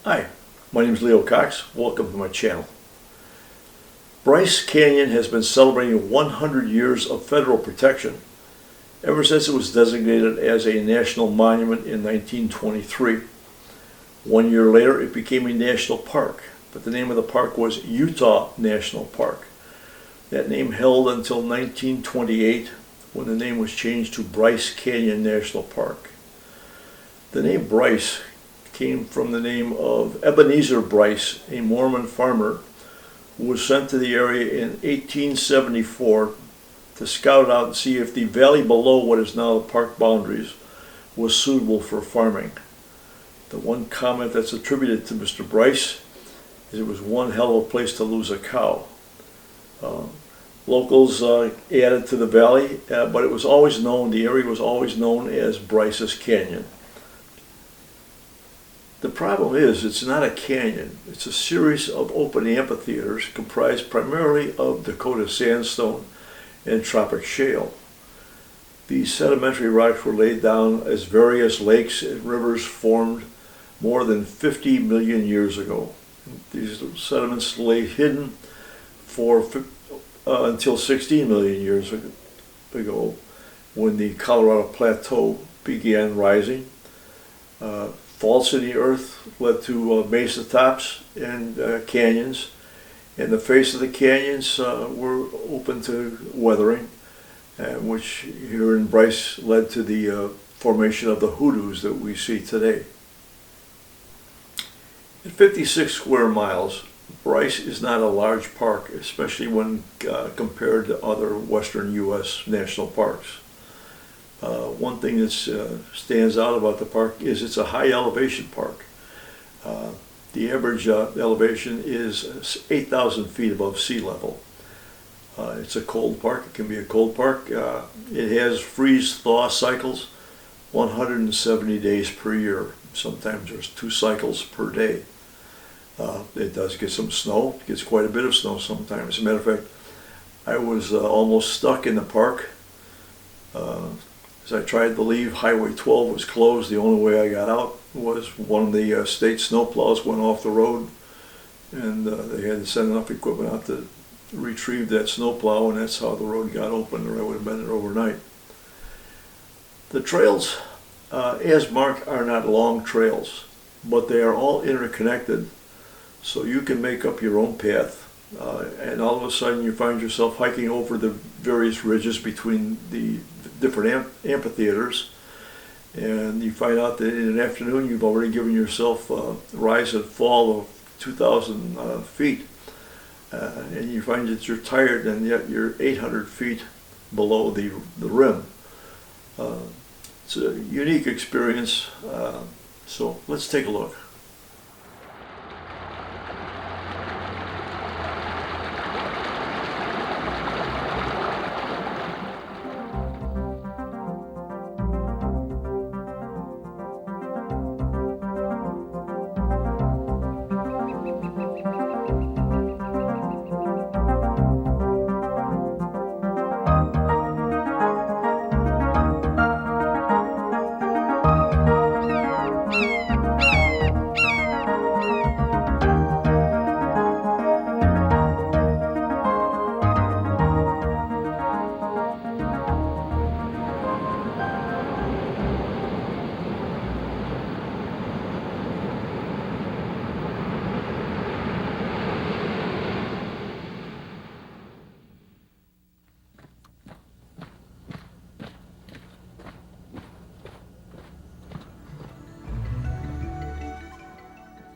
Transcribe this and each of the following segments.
Hi, my name is Leo Cox. Welcome to my channel. Bryce Canyon has been celebrating 100 years of federal protection ever since it was designated as a national monument in 1923. 1 year later, it became a national park, but the name of the park was Utah National Park. That name held until 1928, when the name was changed to Bryce Canyon National Park. The name Bryce came from the name of Ebenezer Bryce, a Mormon farmer who was sent to the area in 1874 to scout out and see if the valley below what is now the park boundaries was suitable for farming. The one comment that's attributed to Mr. Bryce is it was one hell of a place to lose a cow. Locals added to the valley, but it was always known, the area was always known as Bryce's Canyon. The problem is, it's not a canyon. It's a series of open amphitheaters comprised primarily of Dakota sandstone and tropic shale. These sedimentary rocks were laid down as various lakes and rivers formed more than 50 million years ago. These sediments lay hidden for until 16 million years ago, when the Colorado Plateau began rising. Faults in the earth led to mesa tops and canyons, and the face of the canyons were open to weathering, which here in Bryce led to the formation of the hoodoos that we see today. At 56 square miles, Bryce is not a large park, especially when compared to other western U.S. national parks. One thing that stands out about the park is it's a high elevation park. The average elevation is 8,000 feet above sea level. It's a cold park. It can be a cold park. It has freeze-thaw cycles 170 days per year. Sometimes there's 2 cycles per day. It does get some snow. It gets quite a bit of snow sometimes. As a matter of fact, I was almost stuck in the park. As I tried to leave, Highway 12 was closed. The only way I got out was one of the state snowplows went off the road, and they had to send enough equipment out to retrieve that snowplow, and that's how the road got open, or I would have been there overnight. The trails, as marked, are not long trails, but they are all interconnected, so you can make up your own path, and all of a sudden you find yourself hiking over the various ridges between the different amphitheaters, and you find out that in an afternoon you've already given yourself a rise and fall of 2,000 feet, and you find that you're tired, and yet you're 800 feet below the rim. It's a unique experience, so let's take a look.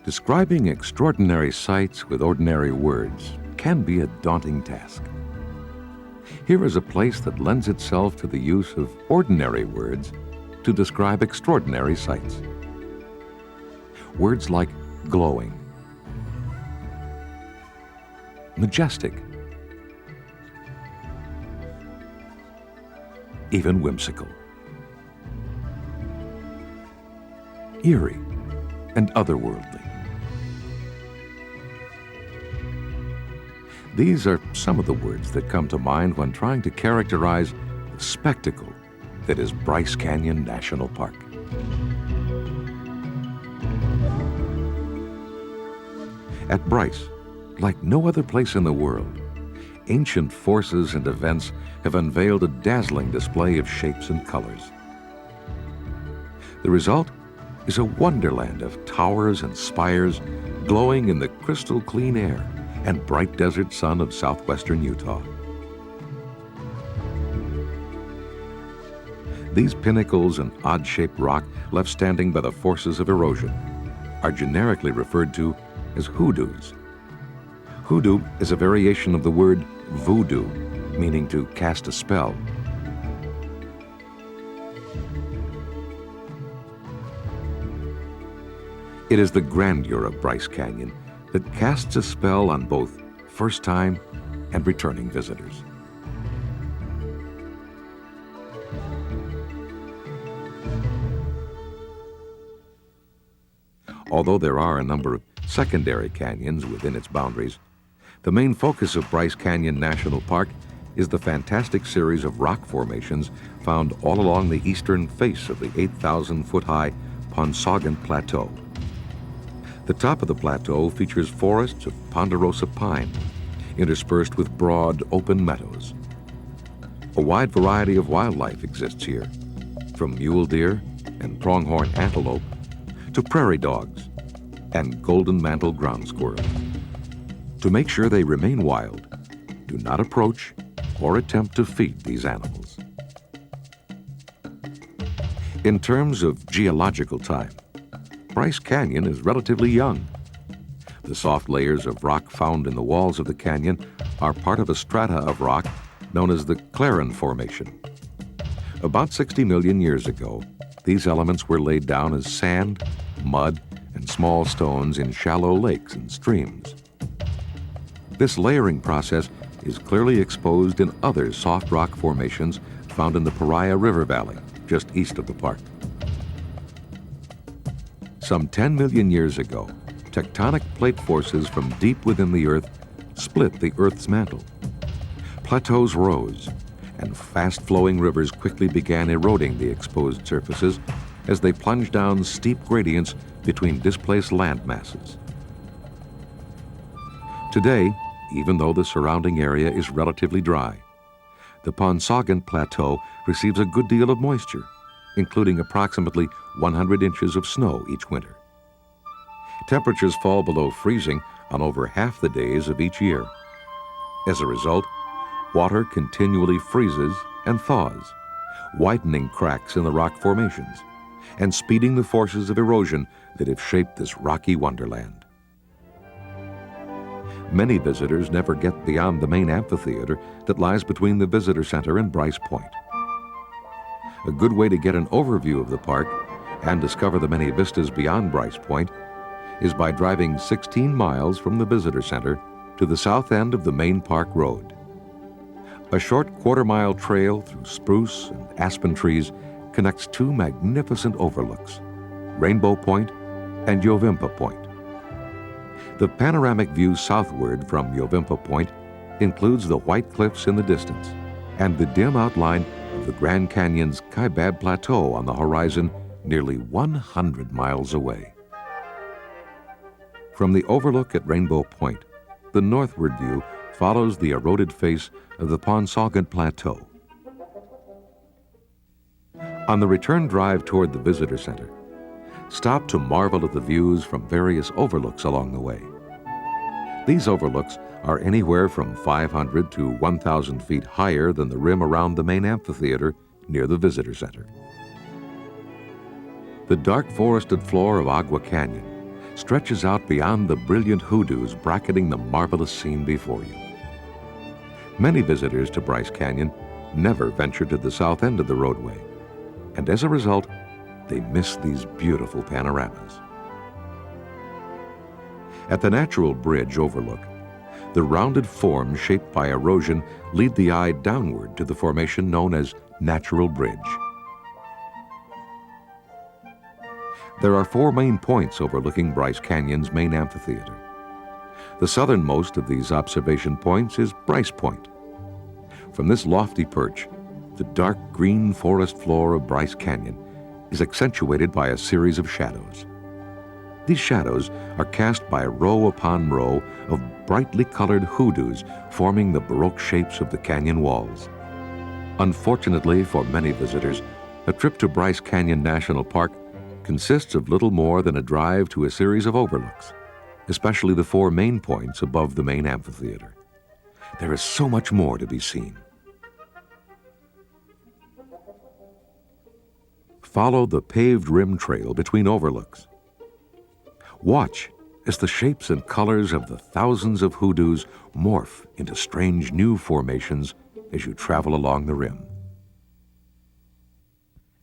Describing extraordinary sights with ordinary words can be a daunting task. Here is a place that lends itself to the use of ordinary words to describe extraordinary sights. Words like glowing, majestic, even whimsical, eerie, and otherworldly. These are some of the words that come to mind when trying to characterize the spectacle that is Bryce Canyon National Park. At Bryce, like no other place in the world, ancient forces and events have unveiled a dazzling display of shapes and colors. The result is a wonderland of towers and spires glowing in the crystal clean air and bright desert sun of southwestern Utah. These pinnacles and odd-shaped rock left standing by the forces of erosion are generically referred to as hoodoos. Hoodoo is a variation of the word voodoo, meaning to cast a spell. It is the grandeur of Bryce Canyon that casts a spell on both first-time and returning visitors. Although there are a number of secondary canyons within its boundaries, the main focus of Bryce Canyon National Park is the fantastic series of rock formations found all along the eastern face of the 8,000-foot-high Ponsaugant Plateau. The top of the plateau features forests of ponderosa pine, interspersed with broad, open meadows. A wide variety of wildlife exists here, from mule deer and pronghorn antelope to prairie dogs and golden-mantled ground squirrels. To make sure they remain wild, do not approach or attempt to feed these animals. In terms of geological time, Bryce Canyon is relatively young. The soft layers of rock found in the walls of the canyon are part of a strata of rock known as the Claren Formation. About 60 million years ago, these elements were laid down as sand, mud, and small stones in shallow lakes and streams. This layering process is clearly exposed in other soft rock formations found in the Paria River Valley, just east of the park. Some 10 million years ago, tectonic plate forces from deep within the Earth split the Earth's mantle. Plateaus rose, and fast-flowing rivers quickly began eroding the exposed surfaces as they plunged down steep gradients between displaced land masses. Today, even though the surrounding area is relatively dry, the Ponsaugant Plateau receives a good deal of moisture, including approximately 100 inches of snow each winter. Temperatures fall below freezing on over half the days of each year. As a result, water continually freezes and thaws, widening cracks in the rock formations and speeding the forces of erosion that have shaped this rocky wonderland. Many visitors never get beyond the main amphitheater that lies between the visitor center and Bryce Point. A good way to get an overview of the park and discover the many vistas beyond Bryce Point is by driving 16 miles from the visitor center to the south end of the main park road. A short quarter-mile trail through spruce and aspen trees connects two magnificent overlooks, Rainbow Point and Yovimpa Point. The panoramic view southward from Yovimpa Point includes the white cliffs in the distance and the dim outline of the Grand Canyon's Kaibab Plateau on the horizon nearly 100 miles away. From the overlook at Rainbow Point, the northward view follows the eroded face of the Ponsaugant Plateau. On the return drive toward the visitor center, stop to marvel at the views from various overlooks along the way. These overlooks are anywhere from 500 to 1,000 feet higher than the rim around the main amphitheater near the visitor center. The dark forested floor of Agua Canyon stretches out beyond the brilliant hoodoos bracketing the marvelous scene before you. Many visitors to Bryce Canyon never venture to the south end of the roadway, and as a result, they miss these beautiful panoramas. At the natural bridge overlook, the rounded forms shaped by erosion lead the eye downward to the formation known as Natural Bridge. There are 4 main points overlooking Bryce Canyon's main amphitheater. The southernmost of these observation points is Bryce Point. From this lofty perch, the dark green forest floor of Bryce Canyon is accentuated by a series of shadows. These shadows are cast by row upon row of brightly colored hoodoos forming the Baroque shapes of the canyon walls. Unfortunately for many visitors, a trip to Bryce Canyon National Park consists of little more than a drive to a series of overlooks, especially the 4 main points above the main amphitheater. There is so much more to be seen. Follow the paved rim trail between overlooks. Watch as the shapes and colors of the thousands of hoodoos morph into strange new formations as you travel along the rim.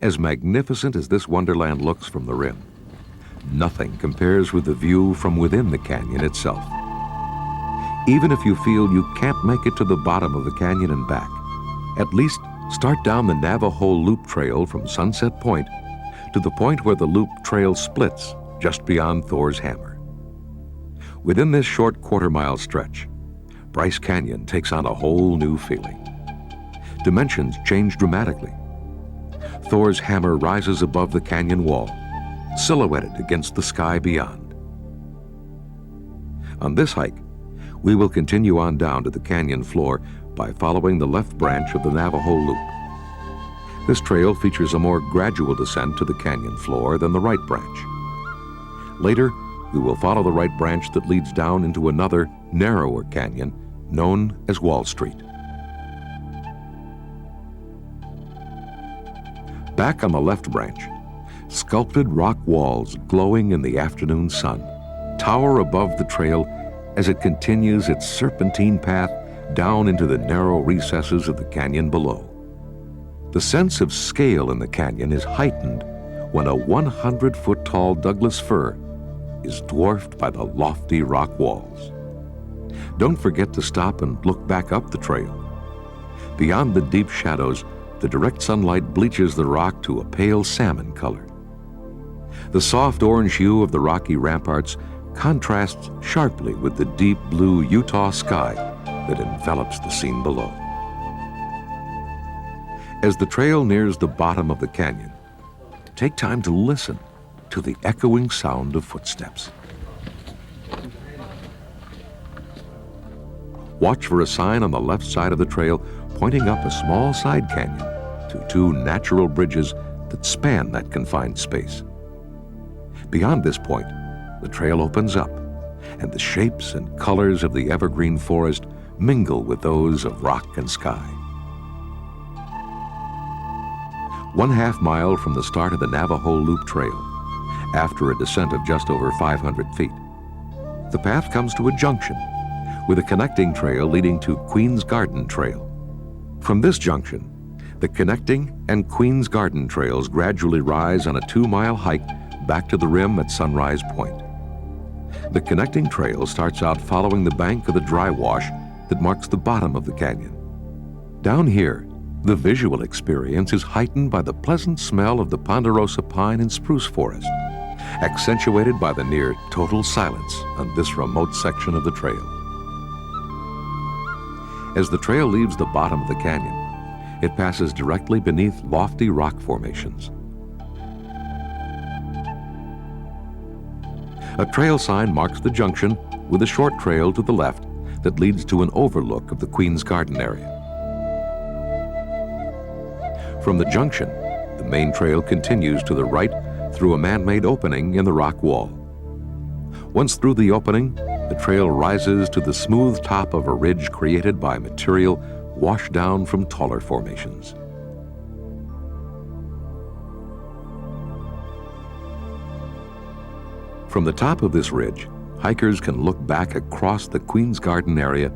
As magnificent as this wonderland looks from the rim, nothing compares with the view from within the canyon itself. Even if you feel you can't make it to the bottom of the canyon and back, at least start down the Navajo Loop Trail from Sunset Point to the point where the loop trail splits just beyond Thor's Hammer. Within this short quarter-mile stretch, Bryce Canyon takes on a whole new feeling. Dimensions change dramatically. Thor's Hammer rises above the canyon wall, silhouetted against the sky beyond. On this hike, we will continue on down to the canyon floor by following the left branch of the Navajo Loop. This trail features a more gradual descent to the canyon floor than the right branch. Later, we will follow the right branch that leads down into another, narrower canyon known as Wall Street. Back on the left branch, sculpted rock walls glowing in the afternoon sun tower above the trail as it continues its serpentine path down into the narrow recesses of the canyon below. The sense of scale in the canyon is heightened when a 100-foot-tall Douglas fir is dwarfed by the lofty rock walls. Don't forget to stop and look back up the trail. Beyond the deep shadows, the direct sunlight bleaches the rock to a pale salmon color. The soft orange hue of the rocky ramparts contrasts sharply with the deep blue Utah sky that envelops the scene below. As the trail nears the bottom of the canyon, take time to listen to the echoing sound of footsteps. Watch for a sign on the left side of the trail pointing up a small side canyon to 2 natural bridges that span that confined space. Beyond this point, the trail opens up, and the shapes and colors of the evergreen forest mingle with those of rock and sky. 1/2 mile from the start of the Navajo Loop Trail, after a descent of just over 500 feet, the path comes to a junction with a connecting trail leading to Queen's Garden Trail. From this junction, the connecting and Queen's Garden Trails gradually rise on a 2-mile hike back to the rim at Sunrise Point. The connecting trail starts out following the bank of the dry wash that marks the bottom of the canyon. Down here, the visual experience is heightened by the pleasant smell of the ponderosa pine and spruce forest, accentuated by the near total silence on this remote section of the trail. As the trail leaves the bottom of the canyon, it passes directly beneath lofty rock formations. A trail sign marks the junction with a short trail to the left that leads to an overlook of the Queen's Garden area. From the junction, the main trail continues to the right through a man-made opening in the rock wall. Once through the opening, the trail rises to the smooth top of a ridge created by material washed down from taller formations. From the top of this ridge, hikers can look back across the Queen's Garden area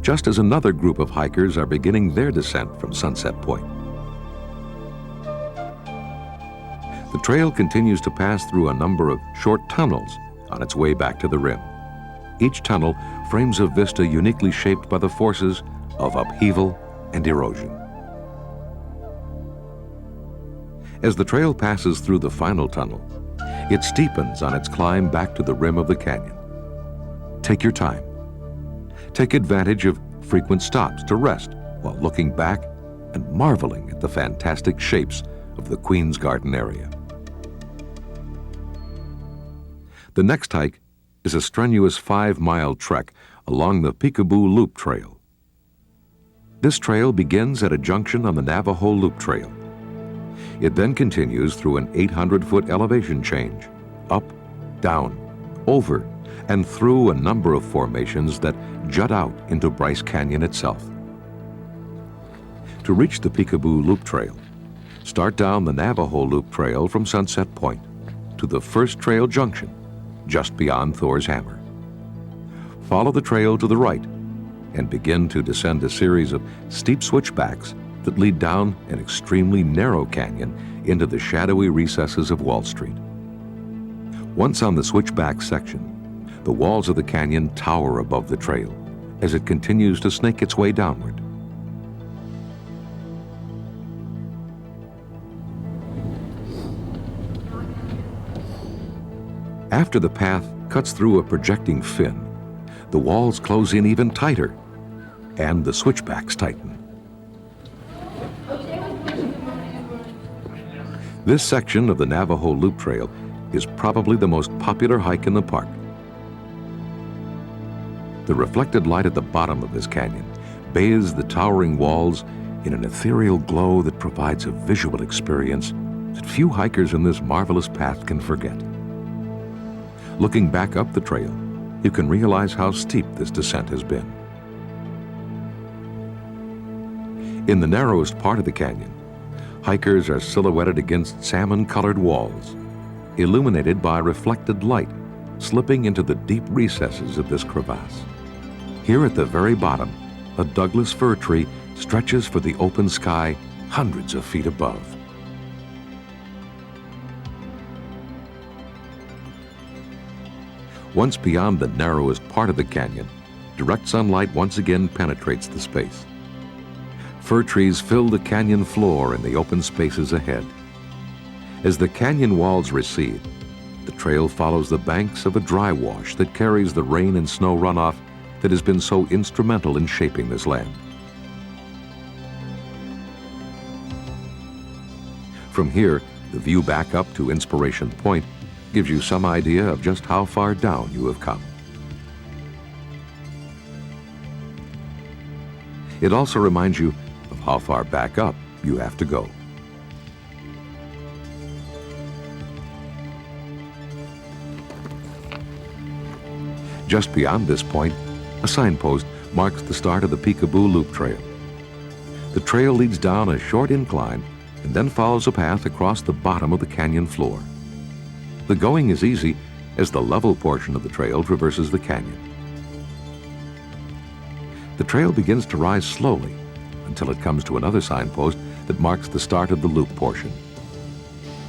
just as another group of hikers are beginning their descent from Sunset Point. The trail continues to pass through a number of short tunnels on its way back to the rim. Each tunnel frames a vista uniquely shaped by the forces of upheaval and erosion. As the trail passes through the final tunnel, it steepens on its climb back to the rim of the canyon. Take your time. Take advantage of frequent stops to rest while looking back and marveling at the fantastic shapes of the Queen's Garden area. The next hike is a strenuous 5-mile trek along the Peekaboo Loop Trail. This trail begins at a junction on the Navajo Loop Trail. It then continues through an 800-foot elevation change, up, down, over, and through a number of formations that jut out into Bryce Canyon itself. To reach the Peekaboo Loop Trail, start down the Navajo Loop Trail from Sunset Point to the first trail junction, just beyond Thor's Hammer. Follow the trail to the right and begin to descend a series of steep switchbacks that lead down an extremely narrow canyon into the shadowy recesses of Wall Street. Once on the switchback section, the walls of the canyon tower above the trail as it continues to snake its way downward. After the path cuts through a projecting fin, the walls close in even tighter, and the switchbacks tighten. This section of the Navajo Loop Trail is probably the most popular hike in the park. The reflected light at the bottom of this canyon bathes the towering walls in an ethereal glow that provides a visual experience that few hikers in this marvelous path can forget. Looking back up the trail, you can realize how steep this descent has been. In the narrowest part of the canyon, hikers are silhouetted against salmon-colored walls, illuminated by reflected light slipping into the deep recesses of this crevasse. Here at the very bottom, a Douglas fir tree stretches for the open sky hundreds of feet above. Once beyond the narrowest part of the canyon, direct sunlight once again penetrates the space. Fir trees fill the canyon floor and the open spaces ahead. As the canyon walls recede, the trail follows the banks of a dry wash that carries the rain and snow runoff that has been so instrumental in shaping this land. From here, the view back up to Inspiration Point gives you some idea of just how far down you have come. It also reminds you of how far back up you have to go. Just beyond this point, a signpost marks the start of the Peekaboo Loop Trail. The trail leads down a short incline and then follows a path across the bottom of the canyon floor. The going is easy as the level portion of the trail traverses the canyon. The trail begins to rise slowly until it comes to another signpost that marks the start of the loop portion.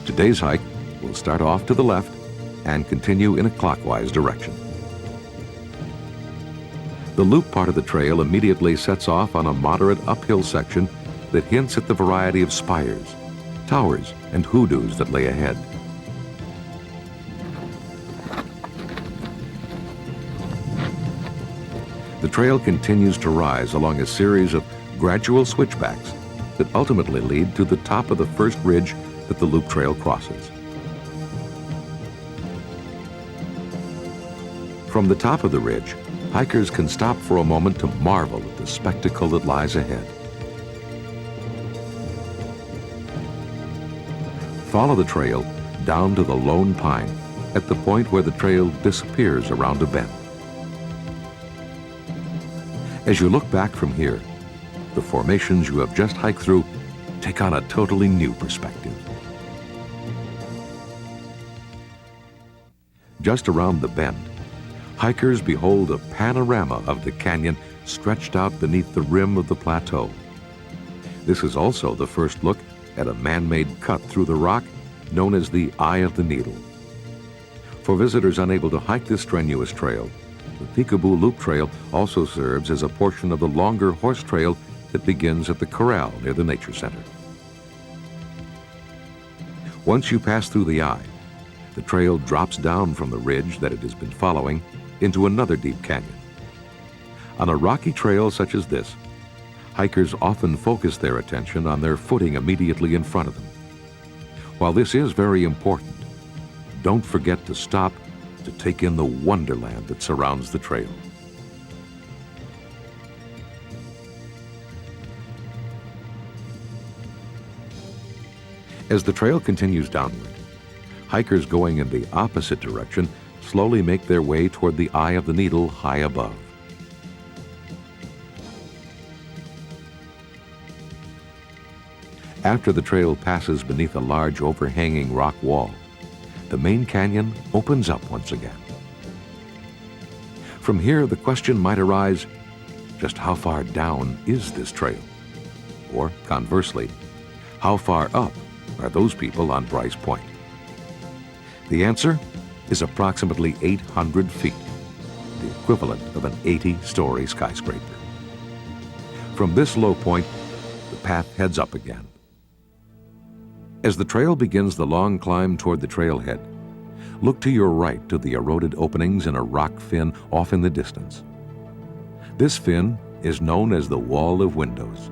Today's hike will start off to the left and continue in a clockwise direction. The loop part of the trail immediately sets off on a moderate uphill section that hints at the variety of spires, towers, and hoodoos that lay ahead. The trail continues to rise along a series of gradual switchbacks that ultimately lead to the top of the first ridge that the loop trail crosses. From the top of the ridge, hikers can stop for a moment to marvel at the spectacle that lies ahead. Follow the trail down to the Lone Pine at the point where the trail disappears around a bend. As you look back from here, the formations you have just hiked through take on a totally new perspective. Just around the bend, hikers behold a panorama of the canyon stretched out beneath the rim of the plateau. This is also the first look at a man-made cut through the rock known as the Eye of the Needle. For visitors unable to hike this strenuous trail, the Peekaboo Loop Trail also serves as a portion of the longer horse trail that begins at the corral near the Nature Center. Once you pass through the eye, the trail drops down from the ridge that it has been following into another deep canyon. On a rocky trail such as this, hikers often focus their attention on their footing immediately in front of them. While this is very important, don't forget to stop to take in the wonderland that surrounds the trail. As the trail continues downward, hikers going in the opposite direction slowly make their way toward the eye of the needle high above. After the trail passes beneath a large overhanging rock wall, the main canyon opens up once again. From here, the question might arise, just how far down is this trail? Or conversely, how far up are those people on Bryce Point? The answer is approximately 800 feet, the equivalent of an 80-story skyscraper. From this low point, the path heads up again. As the trail begins the long climb toward the trailhead, look to your right to the eroded openings in a rock fin off in the distance. This fin is known as the Wall of Windows.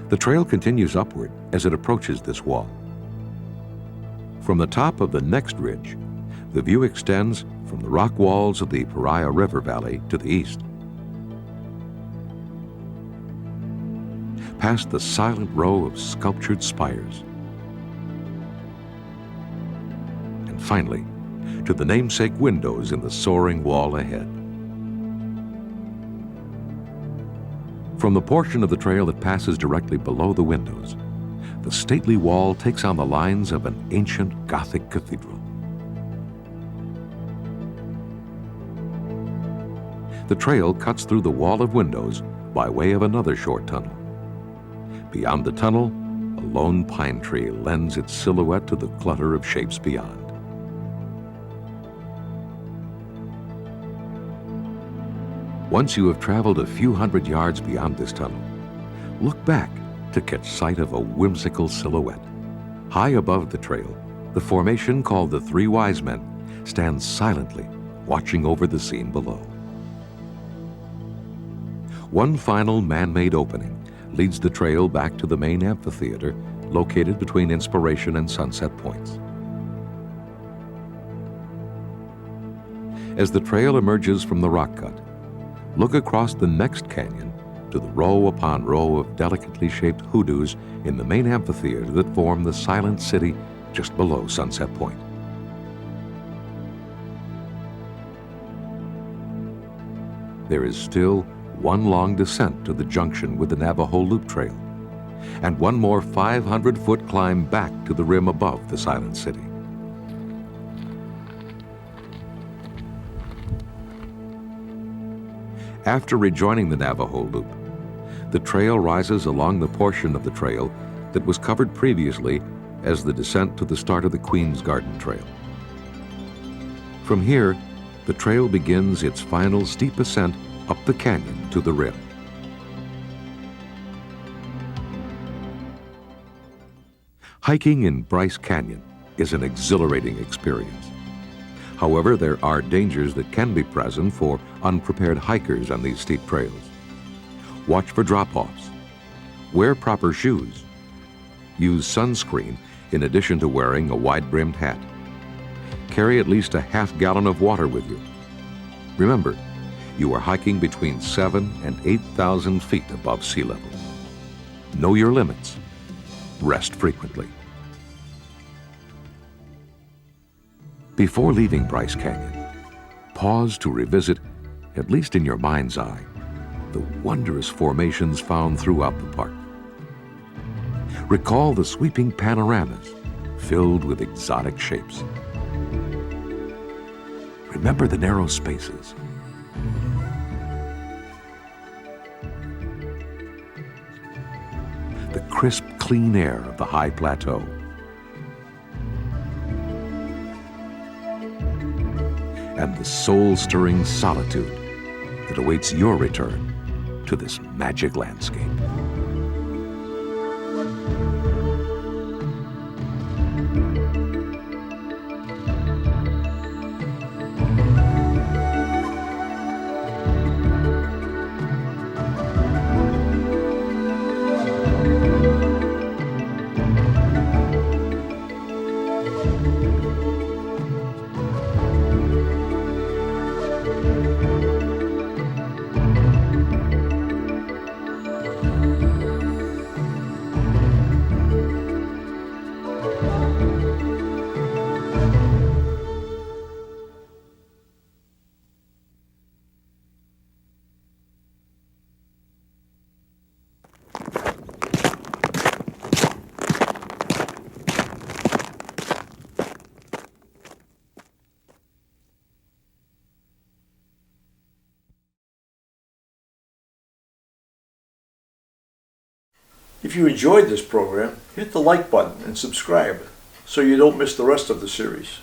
The trail continues upward as it approaches this wall. From the top of the next ridge, the view extends from the rock walls of the Paria River Valley to the east. Past the silent row of sculptured spires. And finally, to the namesake windows in the soaring wall ahead. From the portion of the trail that passes directly below the windows, the stately wall takes on the lines of an ancient Gothic cathedral. The trail cuts through the wall of windows by way of another short tunnel. Beyond the tunnel, a lone pine tree lends its silhouette to the clutter of shapes beyond. Once you have traveled a few hundred yards beyond this tunnel, look back to catch sight of a whimsical silhouette. High above the trail, the formation called the Three Wise Men stands silently, watching over the scene below. One final man-made opening leads the trail back to the main amphitheater located between Inspiration and Sunset Points. As the trail emerges from the rock cut, look across the next canyon to the row upon row of delicately shaped hoodoos in the main amphitheater that form the silent city just below Sunset Point. There is still one long descent to the junction with the Navajo Loop Trail, and one more 500-foot climb back to the rim above the silent city. After rejoining the Navajo Loop, the trail rises along the portion of the trail that was covered previously as the descent to the start of the Queen's Garden Trail. From here, the trail begins its final steep ascent up the canyon to the rim. Hiking in Bryce Canyon is an exhilarating experience. However, there are dangers that can be present for unprepared hikers on these steep trails. Watch for drop-offs. Wear proper shoes. Use sunscreen in addition to wearing a wide-brimmed hat. Carry at least a half-gallon of water with you. Remember, you are hiking between 7,000 and 8,000 feet above sea level. Know your limits. Rest frequently. Before leaving Bryce Canyon, pause to revisit, at least in your mind's eye, the wondrous formations found throughout the park. Recall the sweeping panoramas filled with exotic shapes. Remember the narrow spaces. The crisp, clean air of the high plateau. And the soul-stirring solitude that awaits your return to this magic landscape. If you enjoyed this program, hit the like button and subscribe so you don't miss the rest of the series.